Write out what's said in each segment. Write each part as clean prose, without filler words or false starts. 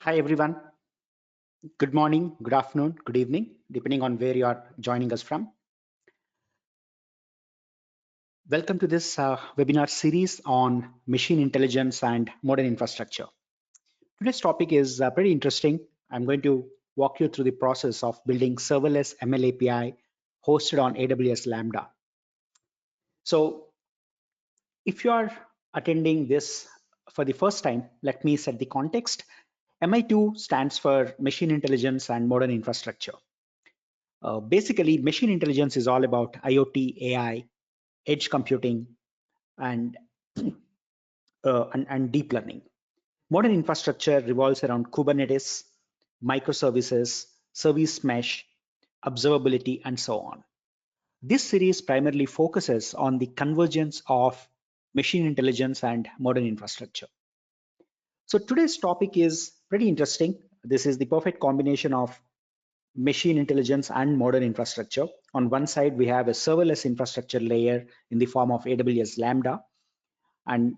Hi everyone. Good morning, good afternoon, good evening, depending on where you are joining us from. Welcome to this webinar series on machine intelligence and modern infrastructure. Today's topic is pretty interesting. I'm going to walk you through the process of building serverless ML API hosted on AWS Lambda. So if you are attending this for the first time, let me set the context. MI2 stands for Machine Intelligence and Modern Infrastructure. Basically, machine intelligence is all about IoT, AI, edge computing, and, and deep learning. Modern infrastructure revolves around Kubernetes, microservices, service mesh, observability, and so on. This series primarily focuses on the convergence of machine intelligence and modern infrastructure. So today's topic is pretty interesting. This is the perfect combination of machine intelligence and modern infrastructure. On one side, we have a serverless infrastructure layer in the form of AWS Lambda, and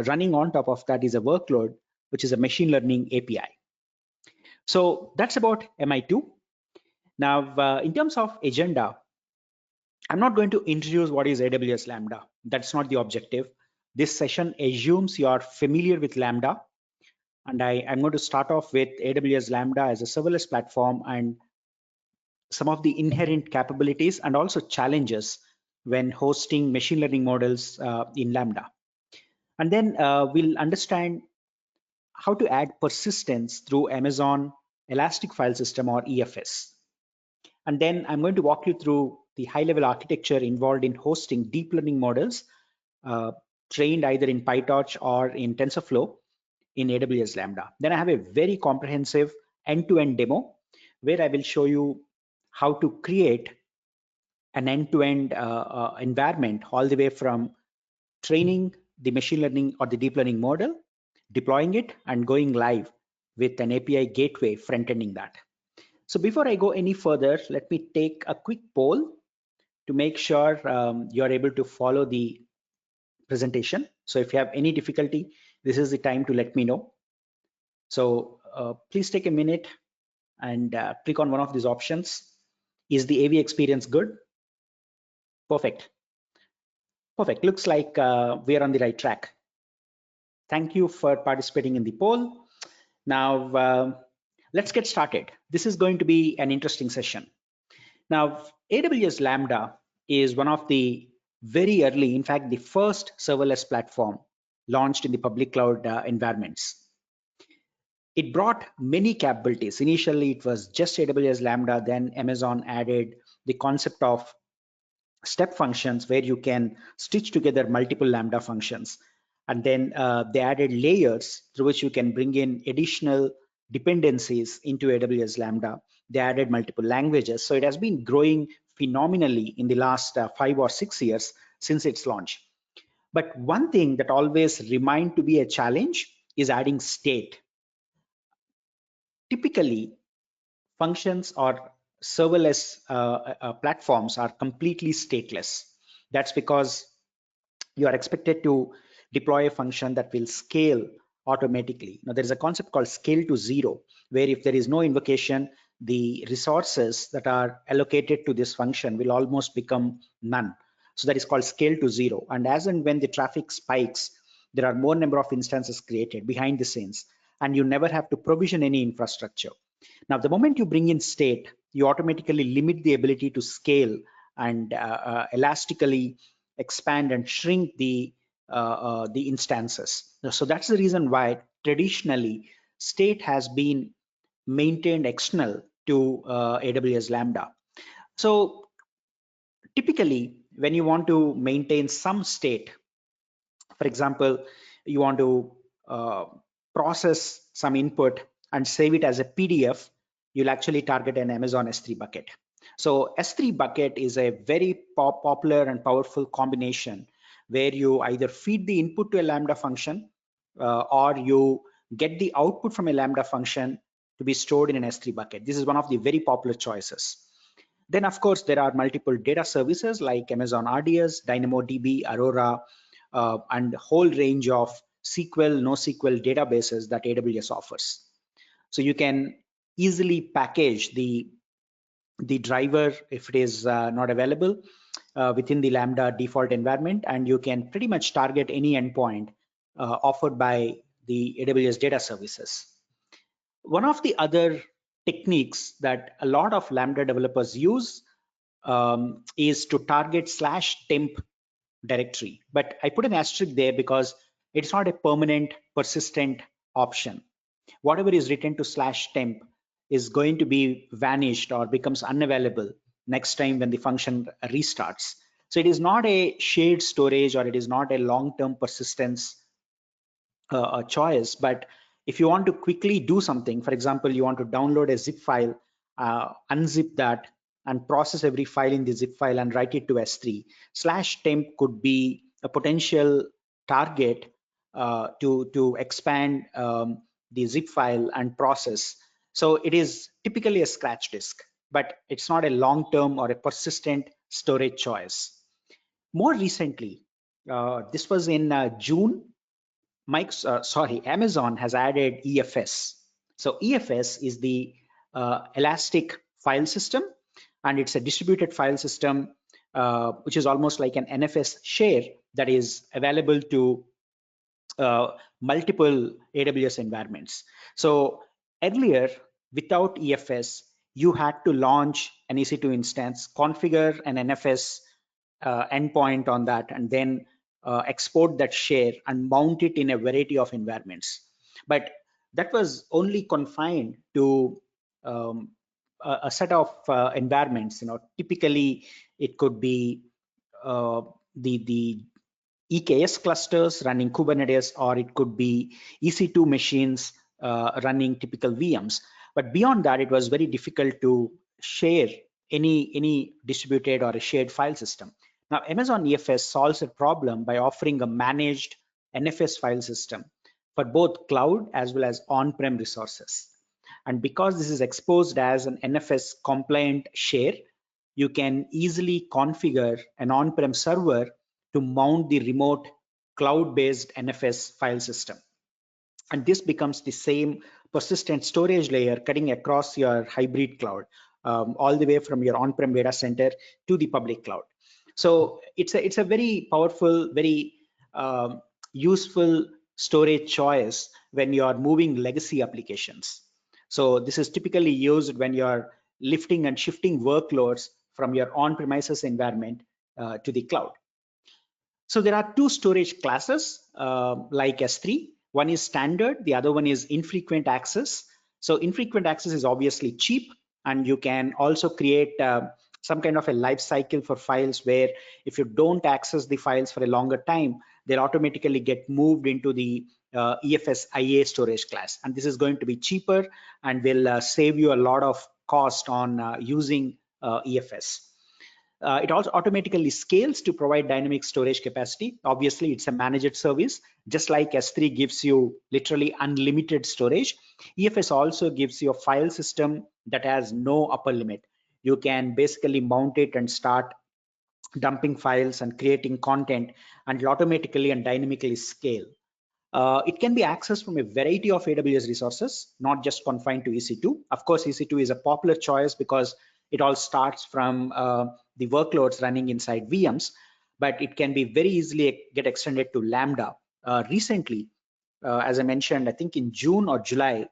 running on top of that is a workload, which is a machine learning API. So that's about MI2. Now, in terms of agenda, I'm not going to introduce what is AWS Lambda. That's not the objective. This session assumes you are familiar with Lambda, and I'm going to start off with AWS Lambda as a serverless platform and some of the inherent capabilities and also challenges when hosting machine learning models in Lambda. And then we'll understand how to add persistence through Amazon Elastic File System or EFS. And then I'm going to walk you through the high-level architecture involved in hosting deep learning models trained either in PyTorch or in TensorFlow in AWS Lambda. Then I have a very comprehensive end-to-end demo where I will show you how to create an end-to-end environment all the way from training the machine learning or the deep learning model, deploying it, and going live with an API gateway front-ending that. So before I go any further, let me take a quick poll to make sure you're able to follow the presentation. So if you have any difficulty, this is the time to let me know. So please take a minute and click on one of these options. Is the AV experience good? Perfect. Perfect. Looks like we are on the right track. Thank you for participating in the poll. Now, let's get started. This is going to be an interesting session. Now, AWS Lambda is one of the very early, in fact, the first serverless platform launched in the public cloud environments. It brought many capabilities. Initially, it was just AWS Lambda. Then Amazon added the concept of step functions where you can stitch together multiple Lambda functions. And then they added layers through which you can bring in additional dependencies into AWS Lambda. They added multiple languages. So it has been growing phenomenally in the last 5 or 6 years since its launch. But one thing that always remained to be a challenge is adding state. Typically, functions or serverless platforms are completely stateless. That's because you are expected to deploy a function that will scale automatically. Now, there is a concept called scale to zero, where if there is no invocation, the resources that are allocated to this function will almost become none. So that is called scale to zero. And as and when the traffic spikes, there are more number of instances created behind the scenes, and you never have to provision any infrastructure. Now, the moment you bring in state, you automatically limit the ability to scale and elastically expand and shrink the instances. So that's the reason why traditionally state has been maintained external to AWS Lambda. So typically, when you want to maintain some state, for example, you want to process some input and save it as a PDF, you'll actually target an Amazon S3 bucket. So S3 bucket is a very popular and powerful combination where you either feed the input to a Lambda function or you get the output from a Lambda function to be stored in an S3 bucket. This is one of the very popular choices. Then, of course, there are multiple data services like Amazon RDS, DynamoDB, Aurora, and a whole range of SQL, NoSQL databases that AWS offers. So you can easily package the driver if it is not available within the Lambda default environment, and you can pretty much target any endpoint offered by the AWS data services. One of the other techniques that a lot of Lambda developers use is to target /temp directory. But I put an asterisk there because it's not a permanent, persistent option. Whatever is written to /temp is going to be vanished or becomes unavailable next time when the function restarts. So it is not a shared storage, or it is not a long-term persistence a choice. But if you want to quickly do something, for example, you want to download a zip file, unzip that and process every file in the zip file and write it to S3, /temp could be a potential target to expand the zip file and process. So it is typically a scratch disk, but it's not a long-term or a persistent storage choice. More recently, this was in June, Amazon has added EFS. So EFS is the elastic file system, and it's a distributed file system, which is almost like an NFS share that is available to multiple AWS environments. So earlier, without EFS, you had to launch an EC2 instance, configure an NFS endpoint on that, and then export that share and mount it in a variety of environments. But that was only confined to a set of environments. Typically it could be the EKS clusters running Kubernetes, or it could be EC2 machines running typical VMs. But beyond that, it was very difficult to share any distributed or a shared file system. Now, Amazon EFS solves a problem by offering a managed NFS file system for both cloud as well as on-prem resources. And because this is exposed as an NFS compliant share, you can easily configure an on-prem server to mount the remote cloud-based NFS file system. And this becomes the same persistent storage layer cutting across your hybrid cloud, all the way from your on-prem data center to the public cloud. So it's a very powerful, very useful storage choice when you are moving legacy applications. So this is typically used when you're lifting and shifting workloads from your on-premises environment to the cloud. So there are two storage classes like S3. One is standard, the other one is infrequent access. So infrequent access is obviously cheap, and you can also create some kind of a life cycle for files where if you don't access the files for a longer time, they'll automatically get moved into the EFS IA storage class. And this is going to be cheaper and will save you a lot of cost on using EFS. It also automatically scales to provide dynamic storage capacity. Obviously, it's a managed service. Just like S3 gives you literally unlimited storage, EFS also gives you a file system that has no upper limit. You can basically mount it and start dumping files and creating content, and it automatically and dynamically scale. It can be accessed from a variety of AWS resources, not just confined to EC2. Of course, EC2 is a popular choice because it all starts from the workloads running inside VMs, but it can be very easily get extended to Lambda. Recently, as I mentioned, I think in June or July,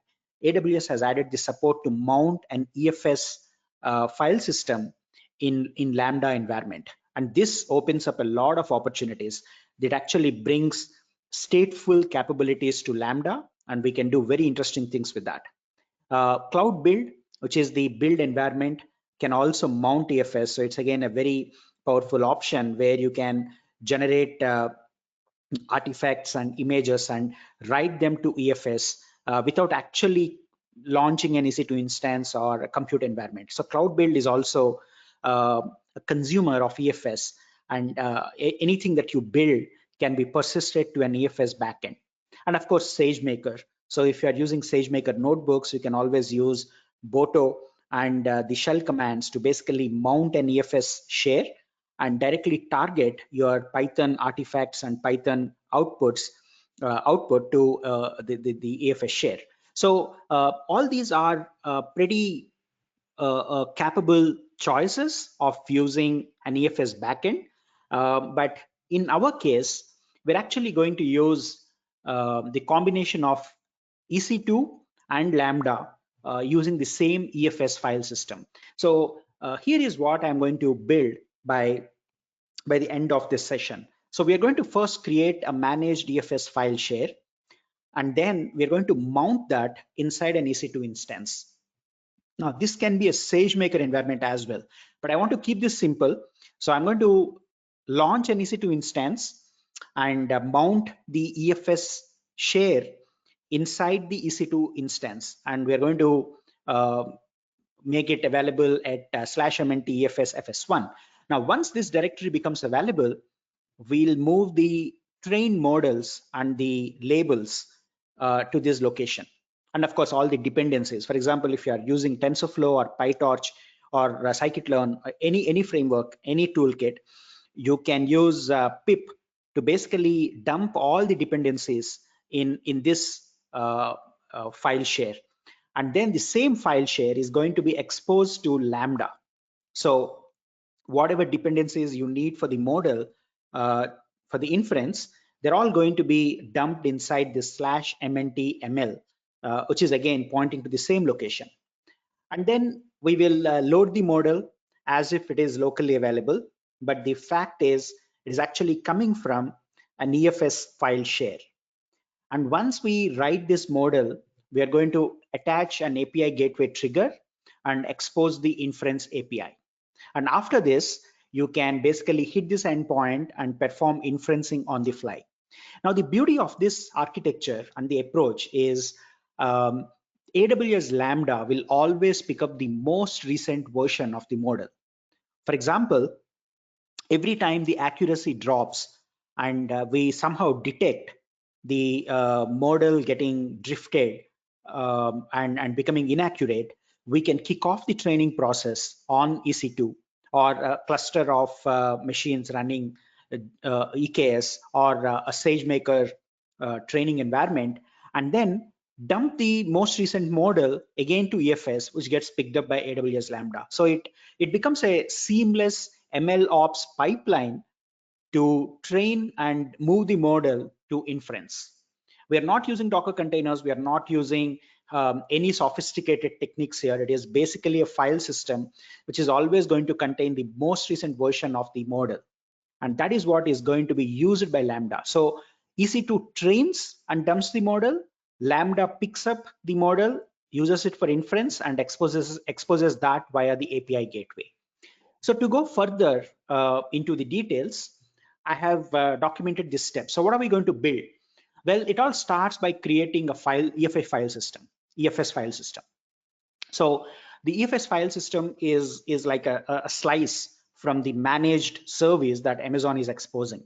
AWS has added the support to mount an EFS file system in Lambda environment. And this opens up a lot of opportunities. That actually brings stateful capabilities to Lambda, and we can do very interesting things with that. Cloud build, which is the build environment, can also mount EFS. So it's again a very powerful option where you can generate artifacts and images and write them to EFS without actually launching an EC2 instance or a compute environment. So cloud build is also a consumer of EFS, and anything that you build can be persisted to an EFS backend. And of course, SageMaker. So if you are using SageMaker notebooks, you can always use Boto and the shell commands to basically mount an EFS share and directly target your Python artifacts and Python output to the EFS share. So all these are pretty capable choices of using an EFS backend. But in our case, we're actually going to use the combination of EC2 and Lambda using the same EFS file system. So here is what I'm going to build by the end of this session. So we are going to first create a managed EFS file share, and then we're going to mount that inside an EC2 instance. Now, this can be a SageMaker environment as well, but I want to keep this simple. So I'm going to launch an EC2 instance and mount the EFS share inside the EC2 instance, and we're going to make it available at /mnt EFS fs1. Now, once this directory becomes available, we'll move the train models and the labels to this location. And of course, all the dependencies. For example, if you are using TensorFlow or PyTorch or scikit-learn, any framework, any toolkit, you can use pip to basically dump all the dependencies in this file share. And then the same file share is going to be exposed to Lambda. So whatever dependencies you need for the model, for the inference, they're all going to be dumped inside this /mntml, which is again pointing to the same location. And then we will load the model as if it is locally available, but the fact is it is actually coming from an EFS file share. And once we write this model, we are going to attach an API gateway trigger and expose the inference API. And after this, you can basically hit this endpoint and perform inferencing on the fly. Now, the beauty of this architecture and the approach is AWS Lambda will always pick up the most recent version of the model. For example, every time the accuracy drops and we somehow detect the model getting drifted and becoming inaccurate, we can kick off the training process on EC2 or a cluster of machines running EKS or a SageMaker training environment, and then dump the most recent model again to EFS, which gets picked up by AWS Lambda. So it becomes a seamless ML ops pipeline to train and move the model to inference. We are not using Docker containers. We are not using any sophisticated techniques here. It is basically a file system, which is always going to contain the most recent version of the model. And that is what is going to be used by Lambda. So EC2 trains and dumps the model. Lambda picks up the model, uses it for inference, and exposes that via the API gateway. So to go further into the details, I have documented this step. So what are we going to build? Well, it all starts by creating a EFS file system. So the EFS file system is like a slice from the managed service that Amazon is exposing.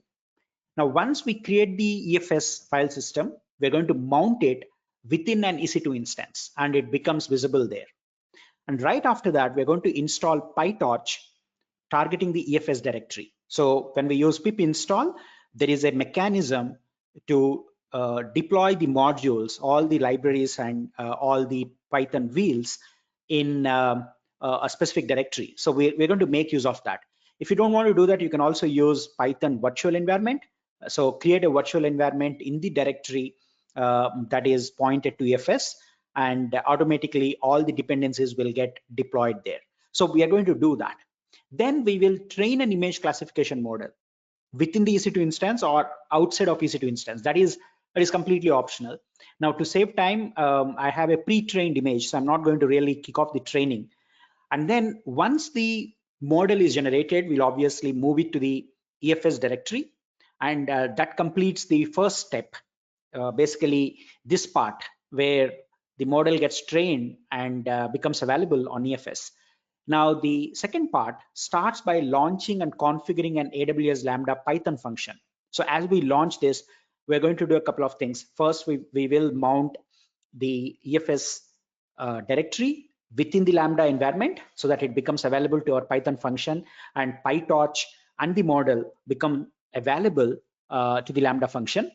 Now, once we create the EFS file system, we're going to mount it within an EC2 instance, and it becomes visible there. And right after that, we're going to install PyTorch targeting the EFS directory. So when we use pip install, there is a mechanism to deploy the modules, all the libraries and all the Python wheels in a specific directory. So we're going to make use of that. If you don't want to do that, you can also use Python virtual environment. So create a virtual environment in the directory that is pointed to EFS, and automatically all the dependencies will get deployed there. So we are going to do that. Then we will train an image classification model within the EC2 instance or outside of EC2 instance. That is completely optional. Now, to save time, I have a pre-trained image, so I'm not going to really kick off the training. And then once the model is generated, we'll obviously move it to the EFS directory, and that completes the first step, basically this part where the model gets trained and becomes available on EFS. Now, the second part starts by launching and configuring an AWS Lambda Python function. So as we launch this, we're going to do a couple of things. First, we will mount the EFS directory within the Lambda environment so that it becomes available to our Python function, and PyTorch and the model become available to the Lambda function.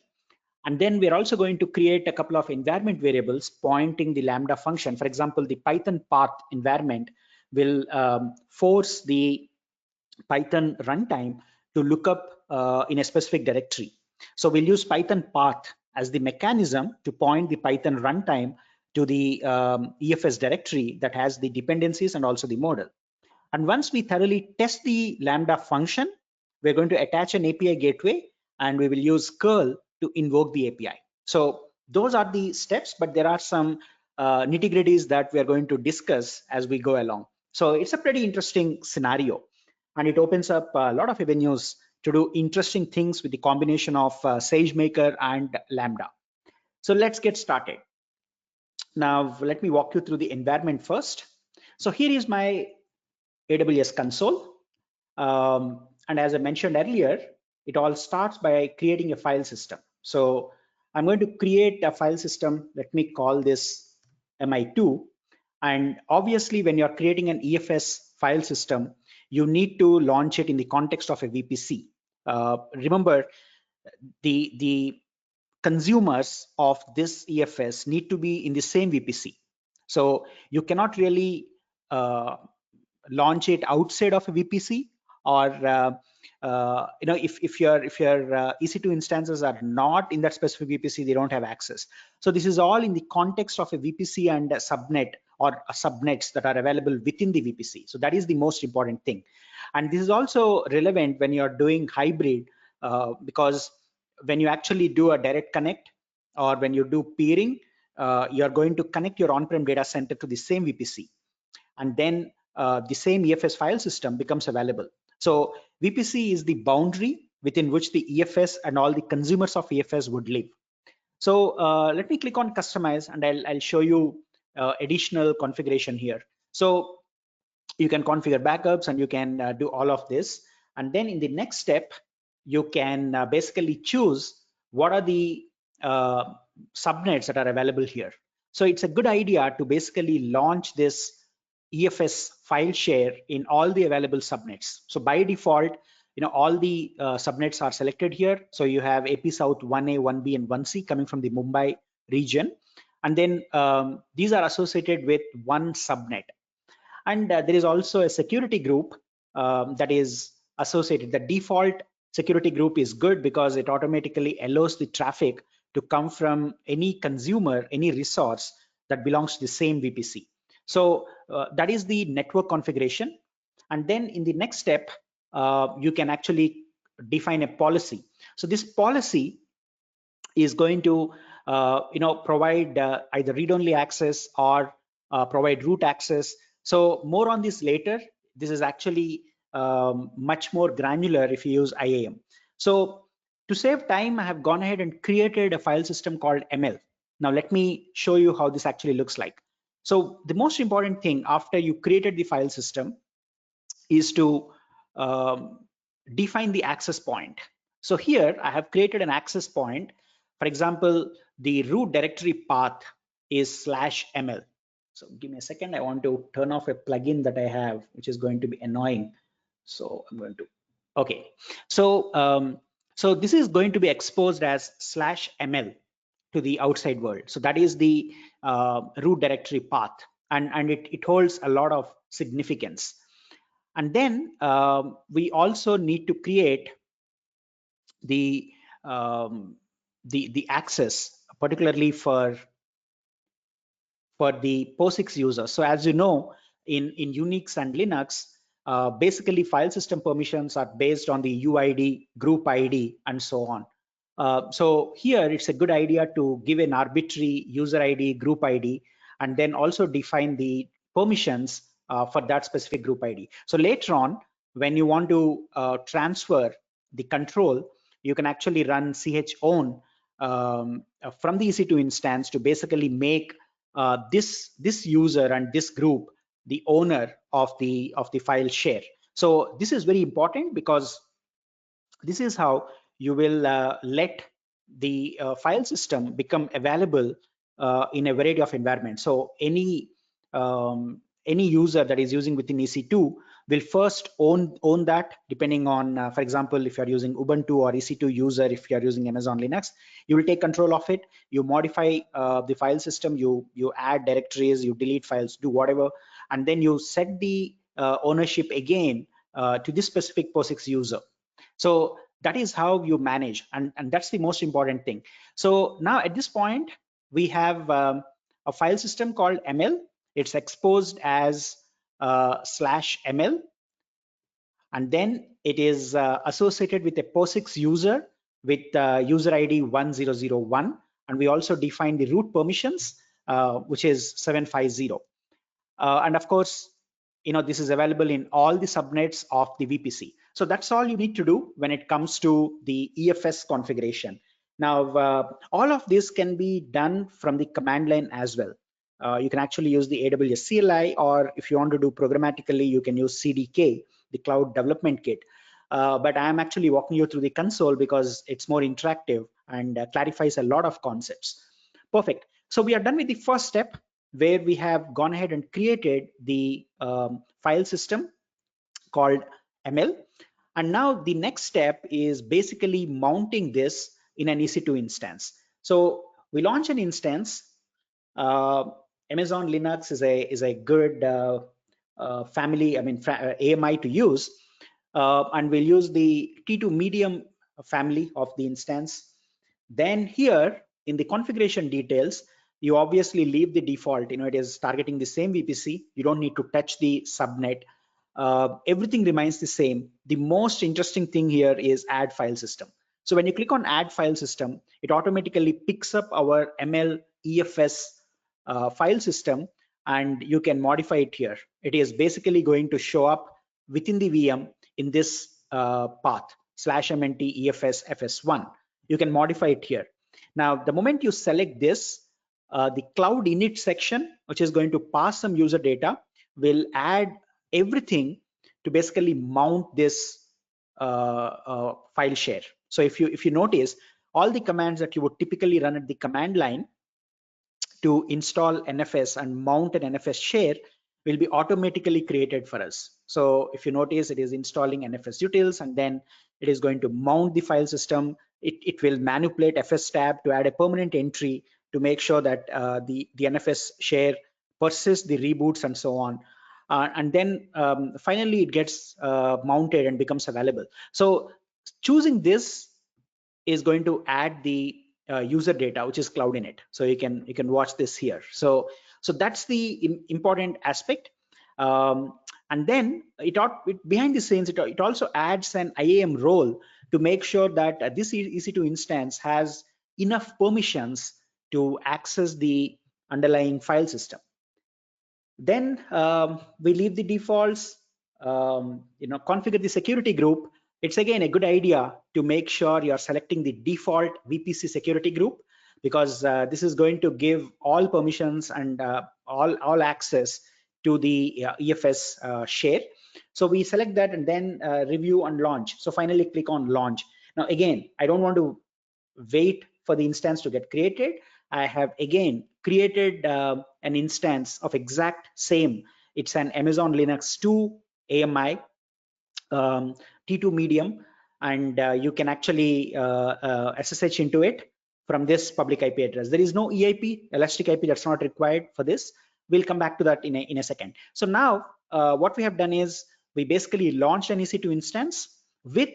And then we're also going to create a couple of environment variables pointing the Lambda function. For example, the Python path environment will force the Python runtime to look up in a specific directory. So we'll use Python path as the mechanism to point the Python runtime to the EFS directory that has the dependencies and also the model. And once we thoroughly test the Lambda function, we're going to attach an API gateway and we will use curl to invoke the API. So those are the steps, but there are some nitty-gritties that we are going to discuss as we go along. So it's a pretty interesting scenario, and it opens up a lot of avenues to do interesting things with the combination of SageMaker and Lambda. So let's get started. Now, let me walk you through the environment first. So here is my AWS console. And as I mentioned earlier, it all starts by creating a file system. So I'm going to create a file system. Let me call this MI2. And obviously, when you're creating an EFS file system, you need to launch it in the context of a VPC. Remember, the consumers of this EFS need to be in the same VPC. So you cannot really launch it outside of a VPC, or if your EC2 instances are not in that specific VPC, they don't have access. So this is all in the context of a VPC and a subnet or a subnets that are available within the VPC. So that is the most important thing. And this is also relevant when you're doing hybrid, because when you actually do a direct connect or when you do peering, you're going to connect your on-prem data center to the same VPC, and then the same EFS file system becomes available. So VPC is the boundary within which the EFS and all the consumers of EFS would live. So let me click on customize, and I'll show you additional configuration here. So you can configure backups and you can do all of this. And then in the next step, you can basically choose what are the subnets that are available here. So it's a good idea to basically launch this EFS file share in all the available subnets. So by default, all the subnets are selected here. So you have AP South 1A, 1B, and 1C coming from the Mumbai region. And then these are associated with one subnet. And there is also a security group that is associated. The default security group is good because it automatically allows the traffic to come from any consumer, any resource that belongs to the same VPC. So that is the network configuration. And then in the next step, you can actually define a policy. So this policy is going to provide either read-only access or provide root access. So more on this later. This is actually much more granular if you use IAM. So to save time, I have gone ahead and created a file system called ML. Now let me show you how this actually looks like. So the most important thing after you created the file system is to define the access point. So here I have created an access point. For example, the root directory path is /ml. So give me a second. I want to turn off a plugin that I have, which is going to be annoying. So I'm going to, okay. So so this is going to be exposed as /ml to the outside world. So that is the root directory path, and it holds a lot of significance. And then we also need to create the access, particularly for the POSIX users. So as you know, in Unix and Linux, basically file system permissions are based on the UID, group ID, and so on. So here it's a good idea to give an arbitrary user ID, group ID, and then also define the permissions for that specific group ID. So later on, when you want to transfer the control, you can actually run chown from the EC2 instance to basically make this user and this group the owner of the file share. So this is very important because this is how you will let the file system become available in a variety of environments. So any user that is using within EC2 will first own that, depending on, for example, if you're using Ubuntu or EC2 user, if you're using Amazon Linux, you will take control of it. You modify the file system, you add directories, you delete files, do whatever, and then you set the ownership again to this specific POSIX user. So that is how you manage, and that's the most important thing. So now at this point, we have a file system called ML. It's exposed as /ML, and then it is associated with a POSIX user with user ID 1001, and we also define the root permissions, which is 750. And of course, this is available in all the subnets of the VPC. So that's all you need to do when it comes to the EFS configuration. Now, all of this can be done from the command line as well. You can actually use the AWS CLI, or if you want to do programmatically, you can use CDK, the Cloud Development Kit. But I'm actually walking you through the console because it's more interactive and clarifies a lot of concepts. Perfect. So we are done with the first step, where we have gone ahead and created the file system called ML. And now the next step is basically mounting this in an EC2 instance. So we launch an instance. Amazon Linux is a good family, AMI to use, and we'll use the T2 medium family of the instance. Then here in the configuration details, you obviously leave the default. It is targeting the same VPC. You don't need to touch the subnet. Everything remains the same. The most interesting thing here is add file system. So when you click on add file system, it automatically picks up our ML EFS file system, and you can modify it here. It is basically going to show up within the VM in this path /mnt EFS FS1. You can modify it here. Now, the moment you select this, the cloud init section, which is going to pass some user data, will add everything to basically mount this file share. So if you notice, all the commands that you would typically run at the command line to install NFS and mount an NFS share will be automatically created for us. So if you notice, it is installing NFS utils, and then it is going to mount the file system. It will manipulate FS tab to add a permanent entry to make sure that the NFS share persists the reboots and so on. And then finally it gets mounted and becomes available. So choosing this is going to add the user data, which is cloud init. So you can watch this here. So that's the important aspect. And then behind the scenes, it also adds an IAM role to make sure that this EC2 instance has enough permissions to access the underlying file system. Then we leave the defaults, configure the security group. It's again a good idea to make sure you're selecting the default VPC security group, because this is going to give all permissions and all access to the EFS share. So we select that and then review and launch. So finally click on launch. Now again, I don't want to wait for the instance to get created. I have again created an instance of exact same. It's an Amazon Linux 2 AMI T2 medium, and you can actually SSH into it from this public IP address. There is no EIP, elastic IP, that's not required for this. We'll come back to that in a second. So now what we have done is we basically launched an EC2 instance with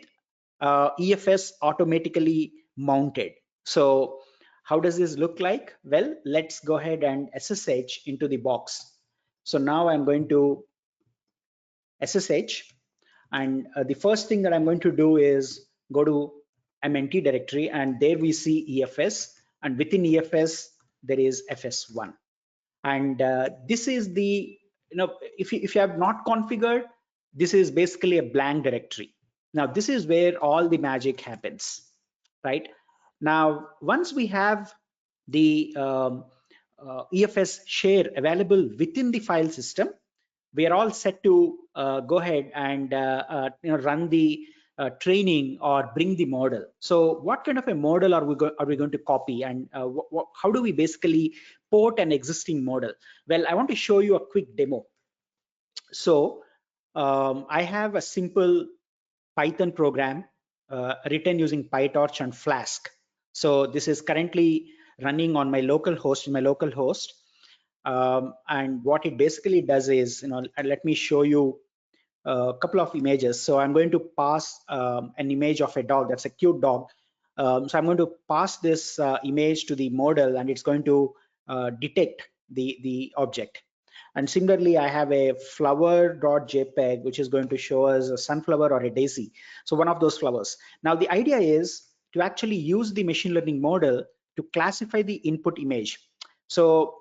EFS automatically mounted. So how does this look like? Well, let's go ahead and SSH into the box. So now I'm going to SSH, and the first thing that I'm going to do is go to MNT directory, and there we see EFS, and within EFS there is FS1. And this is the, if you have not configured, this is basically a blank directory. Now this is where all the magic happens, right? Now once we have the EFS share available within the file system, we are all set to go ahead and run the training or bring the model. So what kind of a model are we going to copy, and how do we basically port an existing model? Well, I want to show you a quick demo. So I have a simple Python program written using PyTorch and Flask. So this is currently running on my local host, and what it basically does is, let me show you a couple of images. So I'm going to pass an image of a dog. That's a cute dog. So I'm going to pass this image to the model, and it's going to detect the object. And similarly, I have a flower.jpg, which is going to show us a sunflower or a daisy. So one of those flowers. Now, the idea is to actually use the machine learning model to classify the input image. So,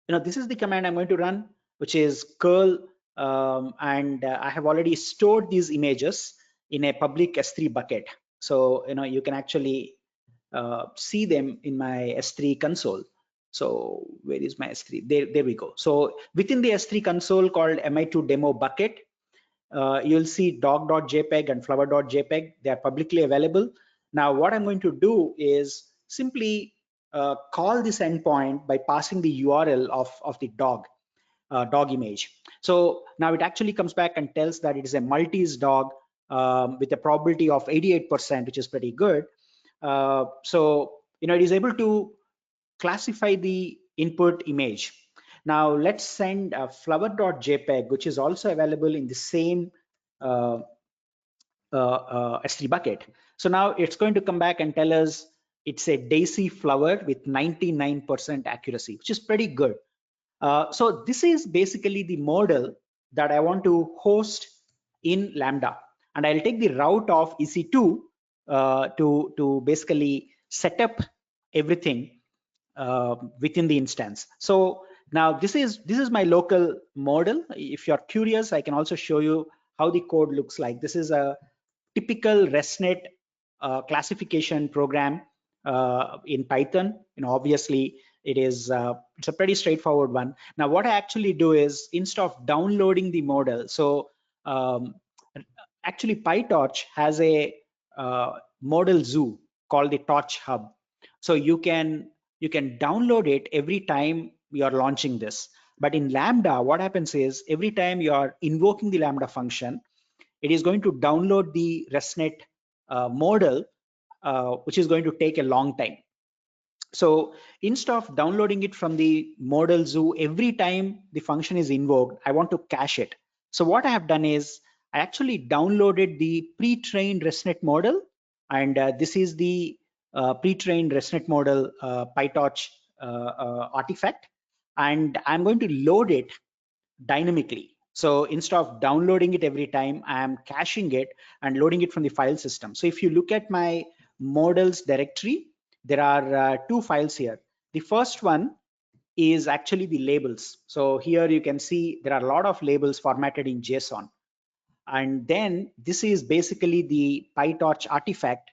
this is the command I'm going to run, which is curl, and I have already stored these images in a public S3 bucket. So, you can actually see them in my S3 console. So where is my S3? There we go. So within the S3 console called mi2 demo bucket, you'll see dog.jpg and flower.jpg. They are publicly available. Now what I'm going to do is simply call this endpoint by passing the URL of the dog image. So now it actually comes back and tells that it is a Maltese dog with a probability of 88%, which is pretty good. So it is able to classify the input image. Now let's send a flower.jpg, which is also available in the same uh, S3 bucket. So now it's going to come back and tell us it's a daisy flower with 99% accuracy, which is pretty good. So this is basically the model that I want to host in Lambda, and I'll take the route of EC2 to basically set up everything within the instance. So now this is my local model. If you're curious, I can also show you how the code looks like. This is a typical ResNet classification program in Python. Obviously it's a pretty straightforward one. Now what I actually do is, instead of downloading the model, so actually PyTorch has a model zoo called the Torch Hub. So you can download it every time you are launching this. But in Lambda, what happens is, every time you are invoking the Lambda function, it is going to download the ResNet model, which is going to take a long time. So instead of downloading it from the model zoo every time the function is invoked, I want to cache it. So what I have done is, I actually downloaded the pre-trained ResNet model, and this is the pre-trained ResNet model PyTorch artifact, and I'm going to load it dynamically. So instead of downloading it every time, I am caching it and loading it from the file system. So if you look at my models directory, there are two files here. The first one is actually the labels. So here you can see there are a lot of labels formatted in JSON. And then this is basically the PyTorch artifact,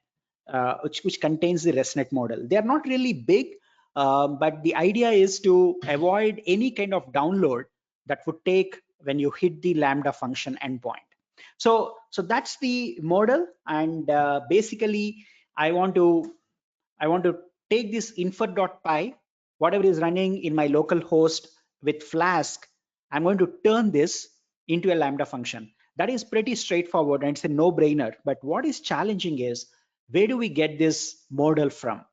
which contains the ResNet model. They are not really big, but the idea is to avoid any kind of download that would take when you hit the Lambda function endpoint. So that's the model, and basically I want to take this infer.py, whatever is running in my local host with Flask. I'm going to turn this into a Lambda function. That is pretty straightforward, and it's a no-brainer. But what is challenging is, where do we get this model from?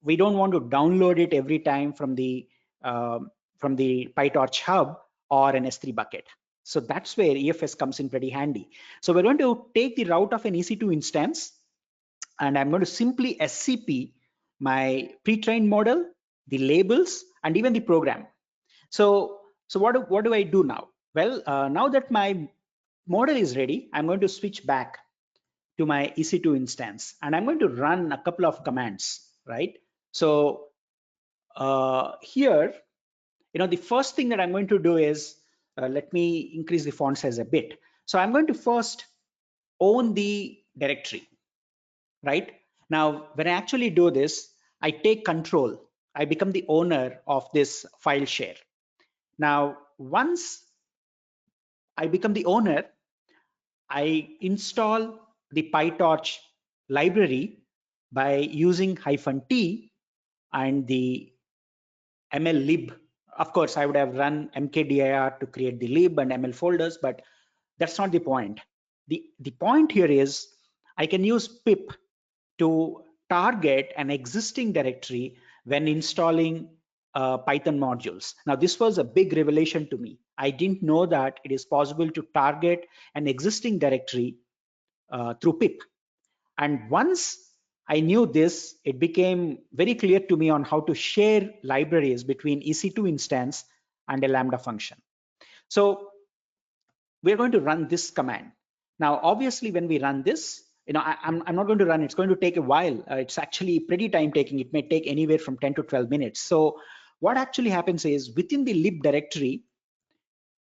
We don't want to download it every time from the PyTorch hub or an S3 bucket. So that's where EFS comes in pretty handy. So we're going to take the route of an EC2 instance, and I'm going to simply SCP my pre-trained model, the labels, and even the program. So what do I do now? Well, now that my model is ready, I'm going to switch back to my EC2 instance, and I'm going to run a couple of commands, right? So here, the first thing that I'm going to do is, let me increase the font size a bit. So I'm going to first own the directory, right? Now, when I actually do this, I take control. I become the owner of this file share. Now, once I become the owner, I install the PyTorch library by using -t and the mllib Of course, I would have run mkdir to create the lib and ml folders, but that's not the point. The point here is I can use pip to target an existing directory when installing Python modules. Now, this was a big revelation to me. I didn't know that it is possible to target an existing directory through pip. And once I knew this, it became very clear to me on how to share libraries between EC2 instance and a Lambda function. So we're going to run this command. Now, obviously, when we run this, I'm not going to run. It's going to take a while. It's actually pretty time taking. It may take anywhere from 10 to 12 minutes. So what actually happens is within the lib directory,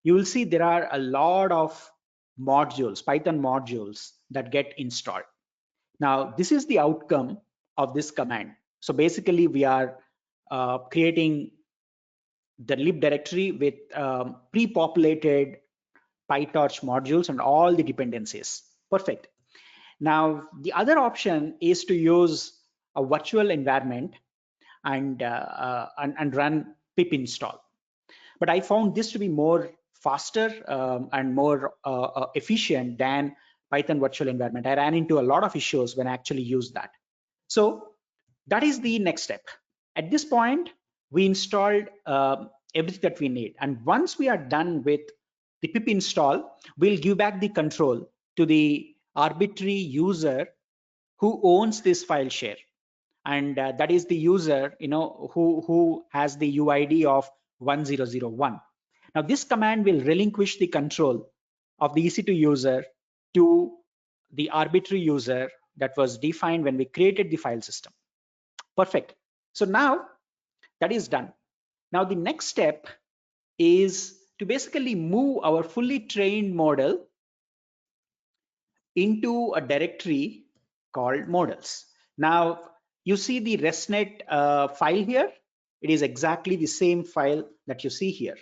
you will see there are a lot of modules, Python modules that get installed. Now, this is the outcome of this command. So basically, we are creating the lib directory with pre-populated PyTorch modules and all the dependencies. Perfect. Now, the other option is to use a virtual environment and run pip install. But I found this to be more faster and more efficient than Python virtual environment. I ran into a lot of issues when I actually used that. So that is the next step. At this point, we installed everything that we need. And once we are done with the pip install, we'll give back the control to the arbitrary user who owns this file share. And that is the user, who has the UID of 1001. Now, this command will relinquish the control of the EC2 user to the arbitrary user that was defined when we created the file system. Perfect. So now that is done. Now, the next step is to basically move our fully trained model into a directory called models. Now, you see the RESTnet file here. It is exactly the same file that you see here.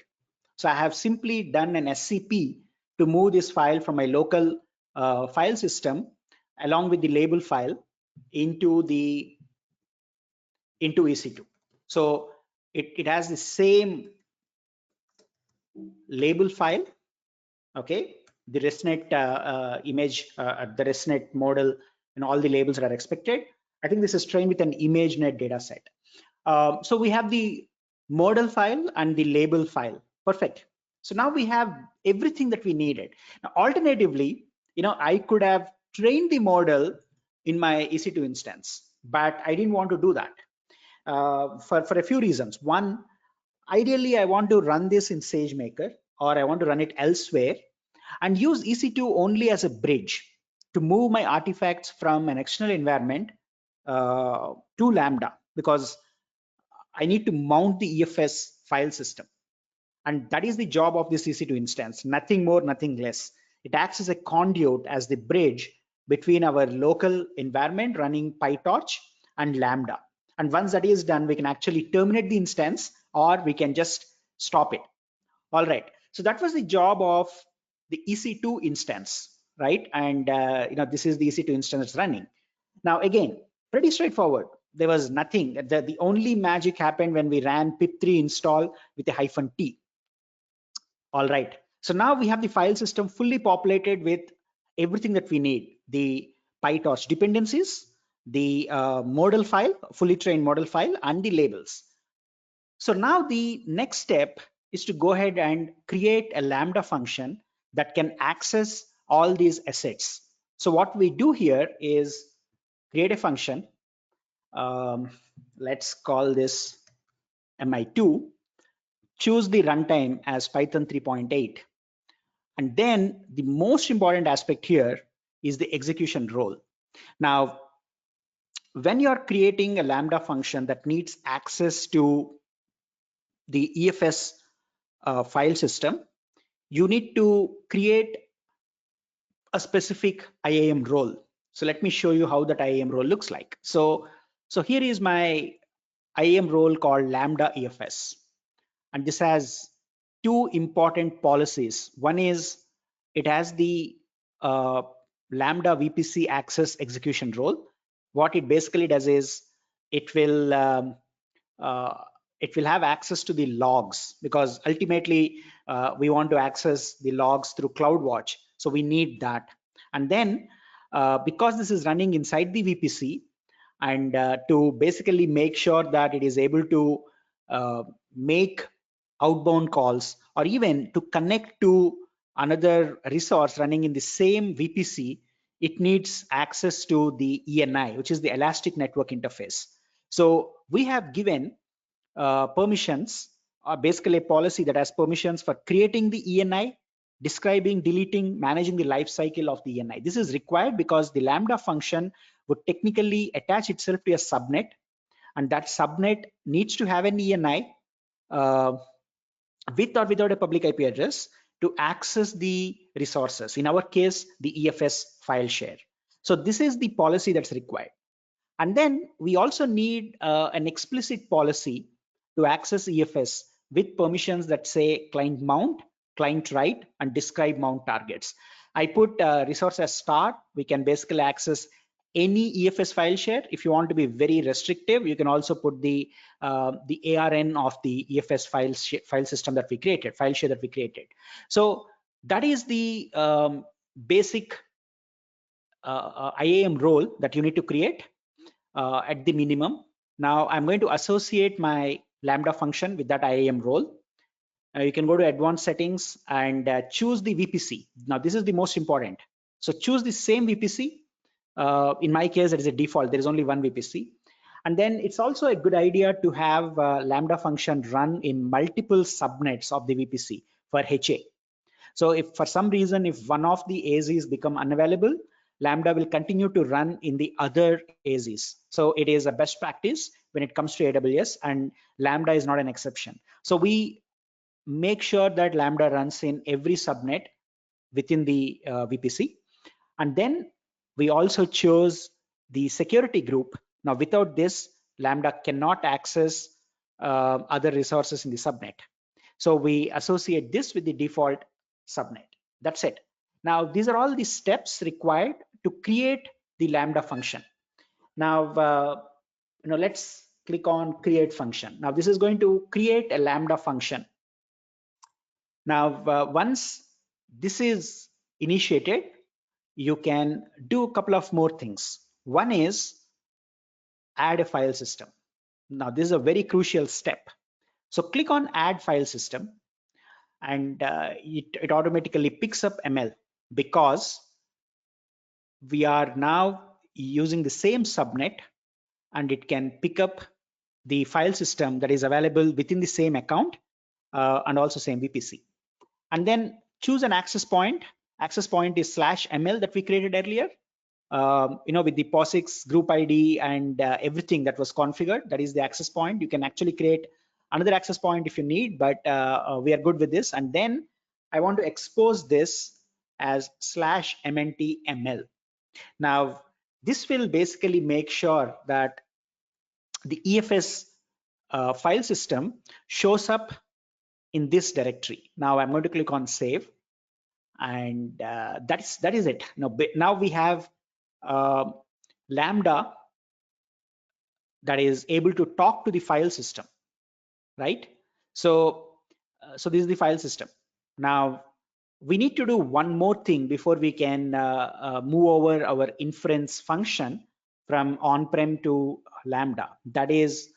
So I have simply done an SCP to move this file from my local file system along with the label file into EC2. So it has the same label file, okay? The RESTnet image, the RESTnet model, and all the labels that are expected. I think this is trained with an ImageNet dataset. So we have the model file and the label file. Perfect. So now we have everything that we needed. Now, alternatively, I could have trained the model in my EC2 instance, but I didn't want to do that for a few reasons. One, ideally, I want to run this in SageMaker, or I want to run it elsewhere and use EC2 only as a bridge to move my artifacts from an external environment to Lambda, because I need to mount the EFS file system. And that is the job of this EC2 instance, nothing more, nothing less. It acts as a conduit, as the bridge between our local environment running PyTorch and Lambda. And once that is done, we can actually terminate the instance, or we can just stop it. All right. So that was the job of the EC2 instance, right? And this is the EC2 instance that's running. Now, again, pretty straightforward. There was nothing. The only magic happened when we ran pip3 install with a -t. All right. So now we have the file system fully populated with everything that we need: the PyTorch dependencies, the model file, fully trained model file, and the labels. So now the next step is to go ahead and create a Lambda function that can access all these assets. So what we do here is create a function. Let's call this mi2. Choose the runtime as Python 3.8. And then the most important aspect here is the execution role. Now, when you're creating a Lambda function that needs access to the EFS file system, you need to create a specific IAM role. So let me show you how that IAM role looks like. So here is my IAM role called Lambda EFS. And this has two important policies. One is it has the Lambda VPC access execution role. What it basically does is it will it will have access to the logs, because ultimately we want to access the logs through CloudWatch. So we need that. And then because this is running inside the VPC, and to basically make sure that it is able to make outbound calls, or even to connect to another resource running in the same VPC, it needs access to the ENI, which is the Elastic Network Interface. So we have given permissions, basically a policy that has permissions for creating the ENI, describing, deleting, managing the life cycle of the ENI. This is required because the Lambda function would technically attach itself to a subnet, and that subnet needs to have an ENI with or without a public IP address to access the resources. In our case, the EFS file share. So this is the policy that's required. And then we also need an explicit policy to access EFS with permissions that say client mount, client write, and describe mount targets. I put resource as start. We can basically access any EFS file share. If you want to be very restrictive, you can also put the ARN of the EFS file system that we created, file share that we created. So that is the basic IAM role that you need to create at the minimum. Now I'm going to associate my Lambda function with that IAM role. You can go to advanced settings and choose the VPC. Now this is the most important. So choose the same VPC. In my case, it is a default. There is only one VPC. And then it's also a good idea to have Lambda function run in multiple subnets of the VPC for HA. So if for some reason, if one of the AZs become unavailable, Lambda will continue to run in the other AZs. So it is a best practice when it comes to AWS, and Lambda is not an exception. So we make sure that Lambda runs in every subnet within the VPC. And then we also chose the security group. Now without this, Lambda cannot access other resources in the subnet. So we associate this with the default subnet. That's it. Now these are all the steps required to create the Lambda function. Now let's click on create function. Now this is going to create a Lambda function. Now once this is initiated, you can do a couple of more things. One is add a file system. Now this is a very crucial step. So click on add file system, and it automatically picks up ML, because we are now using the same subnet, and it can pick up the file system that is available within the same account and also same VPC. And then choose an access point. Access point is /ml that we created earlier, with the POSIX group ID and everything that was configured. That is the access point. You can actually create another access point if you need, but we are good with this. And then I want to expose this as /mntml. Now this will basically make sure that the EFS file system shows up in this directory. Now I'm going to click on save, and that is it. Now we have Lambda that is able to talk to the file system, right? So this is the file system. Now we need to do one more thing before we can move over our inference function from on-prem to Lambda. That is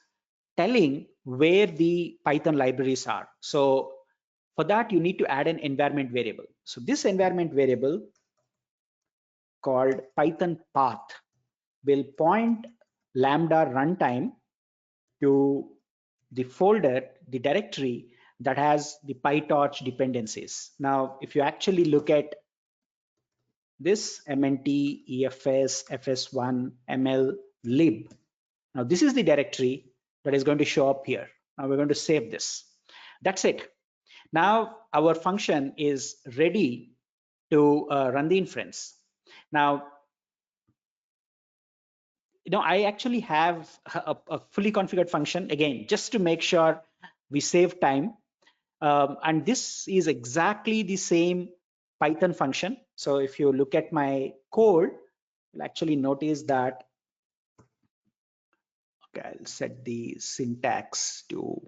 telling where the Python libraries are. So for that, you need to add an environment variable. So this environment variable called Python path will point Lambda runtime to the folder, the directory that has the PyTorch dependencies. Now, if you actually look at this mnt efs fs1 ml lib, now this is the directory that is going to show up here. Now we're going to save this. That's it. Now our function is ready to run the inference. Now, I actually have a fully configured function, again, just to make sure we save time. And this is exactly the same Python function. So if you look at my code, you'll actually notice that Okay, I'll set the syntax to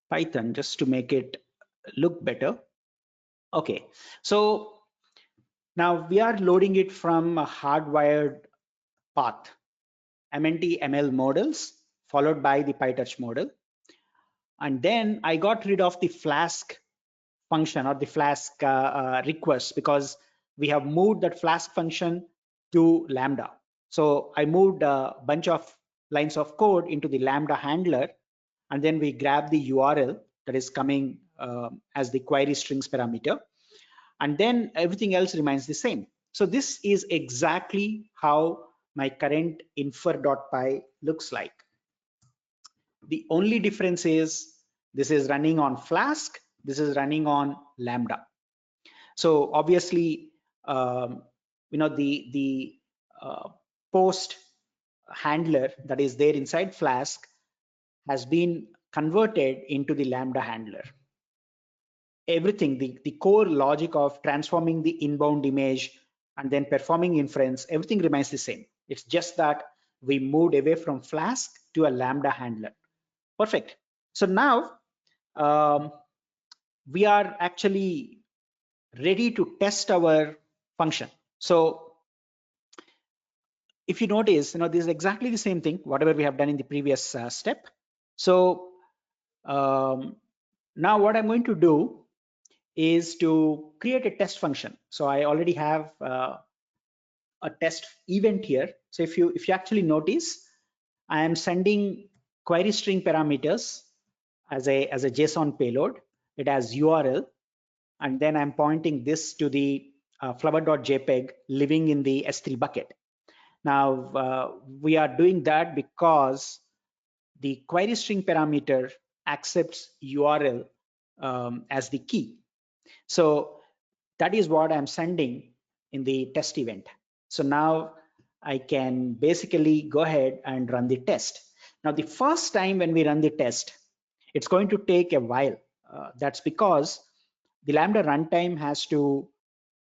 Python just to make it look better. Okay, so now we are loading it from a hardwired path, MNT ML models, followed by the PyTorch model. And then I got rid of the Flask function or the Flask request because we have moved that Flask function to Lambda. So I moved a bunch of lines of code into the Lambda handler, and then we grab the URL that is coming as the query strings parameter, and then everything else remains the same. So this is exactly how my current infer.py looks like. The only difference is this is running on Flask, this is running on Lambda. So obviously, the post handler that is there inside Flask has been converted into the Lambda handler. Everything, the core logic of transforming the inbound image and then performing inference, everything remains the same. It's just that we moved away from Flask to a Lambda handler. Perfect. So now we are actually ready to test our function. So if you notice, this is exactly the same thing, whatever we have done in the previous step. So now what I'm going to do is to create a test function. So I already have a test event here. So if you actually notice, I am sending query string parameters as a JSON payload. It has URL, and then I'm pointing this to the flower.jpg living in the S3 bucket. Now we are doing that because the query string parameter accepts URL as the key. So that is what I'm sending in the test event. So now I can basically go ahead and run the test. Now the first time when we run the test, it's going to take a while. That's because the Lambda runtime has to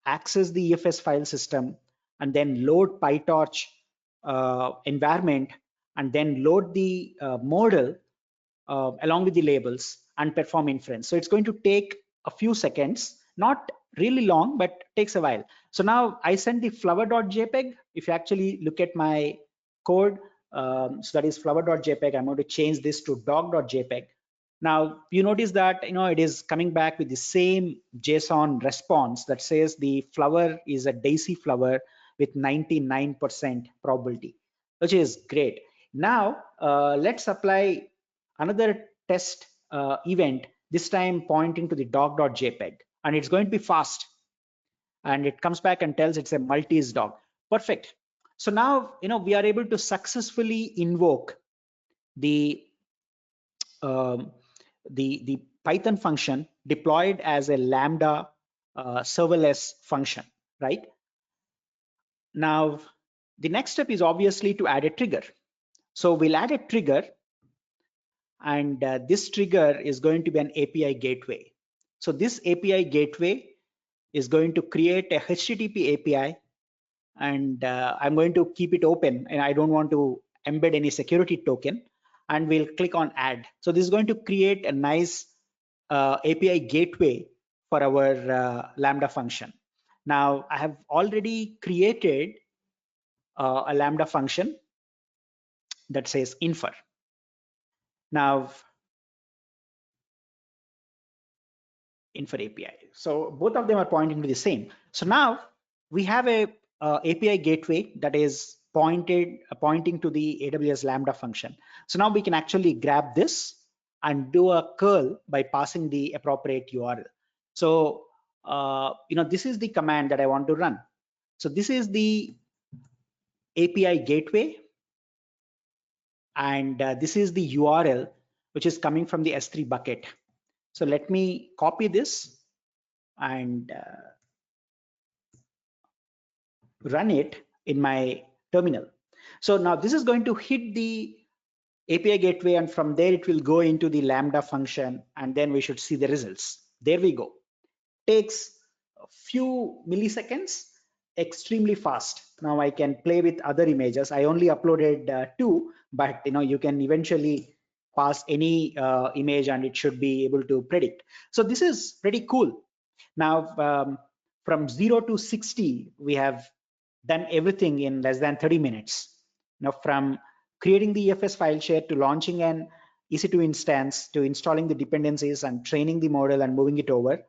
access the EFS file system and then load PyTorch environment and then load the model along with the labels and perform inference. So it's going to take a few seconds, not really long, but takes a while. So now I send the flower.jpg. If you actually look at my code, so that is flower.jpg, I'm going to change this to dog.jpg. Now you notice that it is coming back with the same JSON response that says the flower is a daisy flower with 99% probability, which is great. Now let's apply another test event, this time pointing to the dog.jpg, and it's going to be fast. And it comes back and tells it's a Maltese dog. Perfect. So now we are able to successfully invoke the the Python function deployed as a Lambda serverless function, right? Now, the next step is obviously to add a trigger. So we'll add a trigger, and this trigger is going to be an API gateway. So this API gateway is going to create a HTTP API, and I'm going to keep it open, and I don't want to embed any security token, and we'll click on add. So this is going to create a nice API gateway for our Lambda function. Now I have already created a Lambda function that says infer. Now infer API. So both of them are pointing to the same. So now we have a API gateway that is pointing to the AWS Lambda function. So now we can actually grab this and do a curl by passing the appropriate URL. So this is the command that I want to run. So this is the API gateway, and this is the URL which is coming from the S3 bucket. So let me copy this and run it in my terminal. So now this is going to hit the API gateway, and from there it will go into the Lambda function, and then we should see the results. There we go. Takes a few milliseconds. extremely fast. Now I can play with other images. I only uploaded 2, but you can eventually pass any image and it should be able to predict. So this is pretty cool. Now from 0 to 60, we have done everything in less than 30 minutes. Now from creating the EFS file share to launching an EC2 instance to installing the dependencies and training the model and moving it over,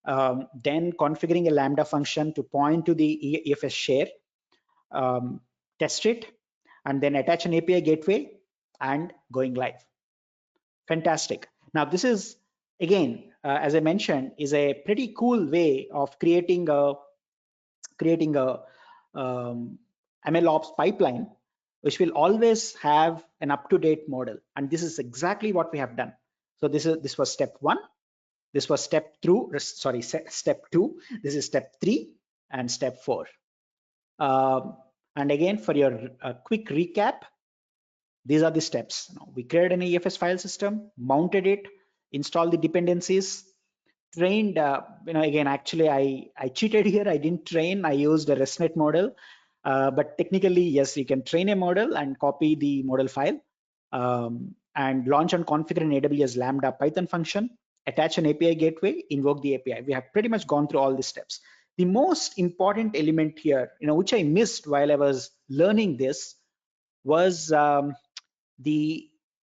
then configuring a Lambda function to point to the EFS share, test it, and then attach an API gateway and going live. Fantastic. Now this is, again, as I mentioned, is a pretty cool way of creating a MLOps pipeline, which will always have an up-to-date model. And this is exactly what we have done. So this was step 1. This was step 2. This is step 3 and step 4. And again, for your quick recap, these are the steps. We created an EFS file system, mounted it, installed the dependencies, trained. Again, actually, I cheated here. I didn't train. I used a ResNet model. But technically, yes, you can train a model and copy the model file, and launch and configure an AWS Lambda Python function, attach an API gateway, invoke the API. We have pretty much gone through all these steps. The most important element here, which I missed while I was learning this, was the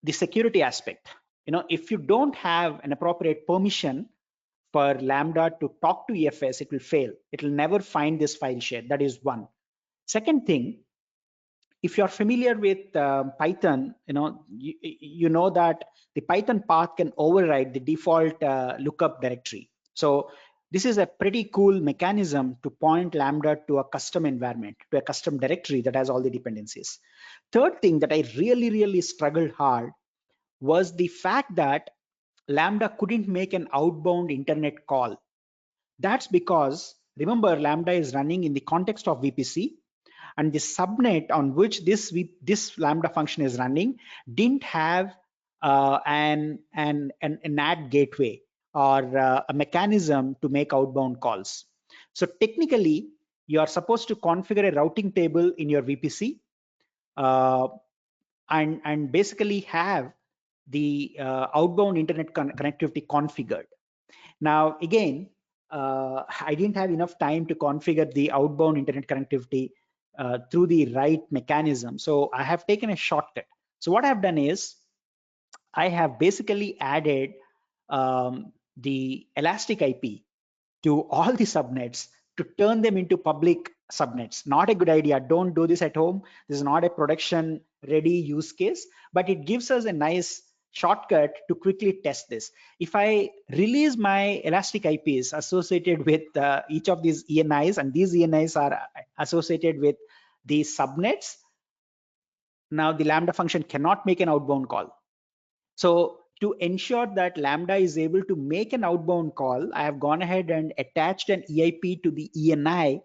security aspect. If you don't have an appropriate permission for Lambda to talk to EFS, it will fail. It will never find this file share. That is one. Second thing, if you're familiar with Python, you know that the Python path can override the default lookup directory. So this is a pretty cool mechanism to point Lambda to a custom environment, to a custom directory that has all the dependencies. Third thing that I really struggled hard was the fact that Lambda couldn't make an outbound internet call. That's because, remember, Lambda is running in the context of VPC, and the subnet on which this Lambda function is running didn't have an NAT gateway or a mechanism to make outbound calls. So technically, you are supposed to configure a routing table in your VPC and basically have the outbound internet connectivity configured. Now, again, I didn't have enough time to configure the outbound internet connectivity through the right mechanism. So I have taken a shortcut. So what I've done is I have basically added the Elastic IP to all the subnets to turn them into public subnets. Not a good idea. Don't do this at home. This is not a production ready use case, but it gives us a nice shortcut to quickly test this. If I release my Elastic IPs associated with each of these ENIs, and these ENIs are associated with these subnets, now the Lambda function cannot make an outbound call. So to ensure that Lambda is able to make an outbound call, I have gone ahead and attached an EIP to the ENI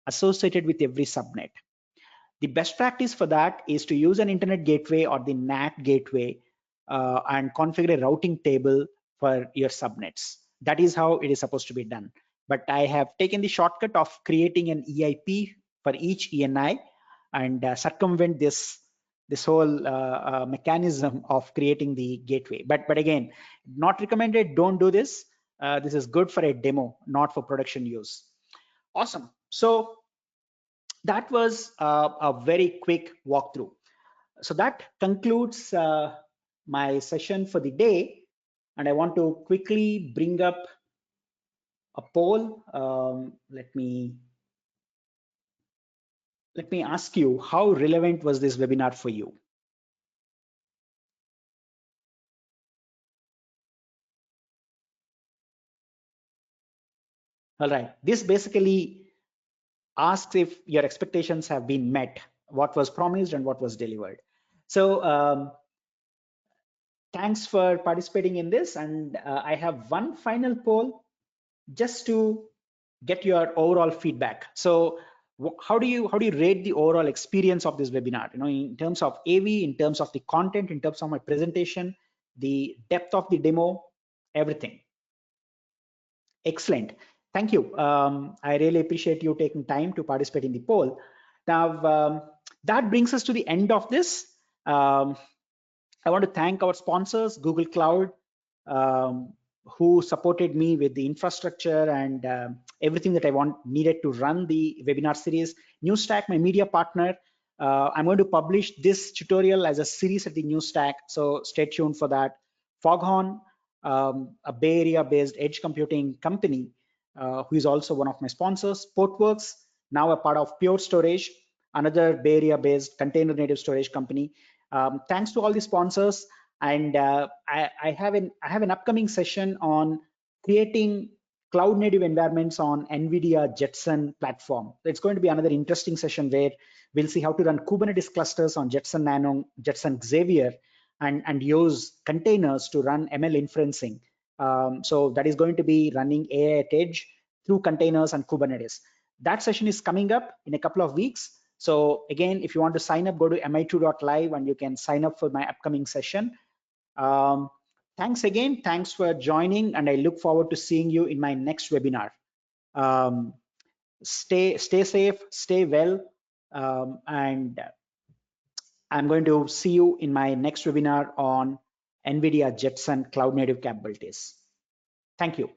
associated with every subnet. The best practice for that is to use an internet gateway or the NAT gateway and configure a routing table for your subnets. That is how it is supposed to be done. But I have taken the shortcut of creating an EIP for each ENI and circumvent this whole mechanism of creating the gateway. But again, not recommended. Don't do this. This is good for a demo, not for production use. Awesome. So that was a very quick walkthrough. So that concludes my session for the day. And I want to quickly bring up a poll. Let me ask you, how relevant was this webinar for you? All right. This basically asks if your expectations have been met, what was promised and what was delivered. So thanks for participating in this. And I have one final poll just to get your overall feedback. So how do you rate the overall experience of this webinar? In terms of AV, in terms of the content, in terms of my presentation, the depth of the demo, everything. Excellent. Thank you. I really appreciate you taking time to participate in the poll. Now, that brings us to the end of this. I want to thank our sponsors, Google Cloud, um, who supported me with the infrastructure and everything that I needed to run the webinar series. Newstack, my media partner. I'm going to publish this tutorial as a series at the Newstack, so stay tuned for that. Foghorn, a Bay Area-based edge computing company, who is also one of my sponsors. Portworx, now a part of Pure Storage, another Bay Area-based container native storage company. Thanks to all the sponsors, and I have an upcoming session on creating cloud native environments on NVIDIA Jetson platform. It's going to be another interesting session where we'll see how to run Kubernetes clusters on Jetson Nano, Jetson Xavier, and use containers to run ML inferencing. So that is going to be running AI at edge through containers and Kubernetes. That session is coming up in a couple of weeks. So again, if you want to sign up, go to mi2.live and you can sign up for my upcoming session. Thanks again. Thanks for joining, and I look forward to seeing you in my next webinar. Stay safe, stay well, and I'm going to see you in my next webinar on NVIDIA Jetson cloud native capabilities. Thank you.